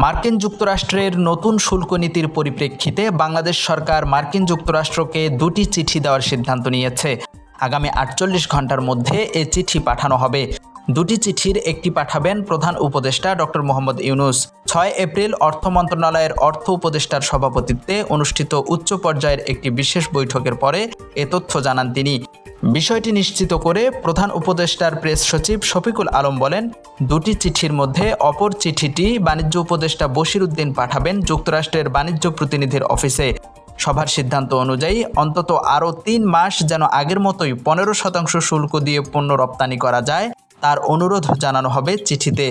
মার্কিন যুক্তরাষ্ট্রের নতুন শুল্ক নীতির পরিপ্রেক্ষিতে বাংলাদেশ সরকার মার্কিন যুক্তরাষ্ট্রকে দুটি চিঠি দেওয়ার সিদ্ধান্ত নিয়েছে। আগামী ৪৮ ঘন্টার মধ্যে এ চিঠি পাঠানো হবে। দুটি চিঠির একটি পাঠাবেন প্রধান উপদেষ্টা ডক্টর মোহাম্মদ ইউনূস। ৬ এপ্রিল অর্থ মন্ত্রণালয়ের অর্থ উপদেষ্টার সভাপতিত্বে অনুষ্ঠিত উচ্চ পর্যায়ের একটি বিশেষ বৈঠকের পরে এ তথ্য জানান তিনি। বিষয়টি নিশ্চিত করে প্রধান উপদেষ্টার প্রেস সচিব শফিকুল আলম বলেন, দুটি চিঠির মধ্যে অপর চিঠিটি বাণিজ্য উপদেষ্টা বশির উদ্দিন পাঠাবেন যুক্তরাষ্ট্রের বাণিজ্য প্রতিনিধির অফিসে। সভার সিদ্ধান্ত অনুযায়ী অন্তত আরও ৩ মাস যেন আগের মতোই ১৫% শুল্ক দিয়ে পণ্য রপ্তানি করা যায় তার অনুরোধ জানানো হবে চিঠিতে।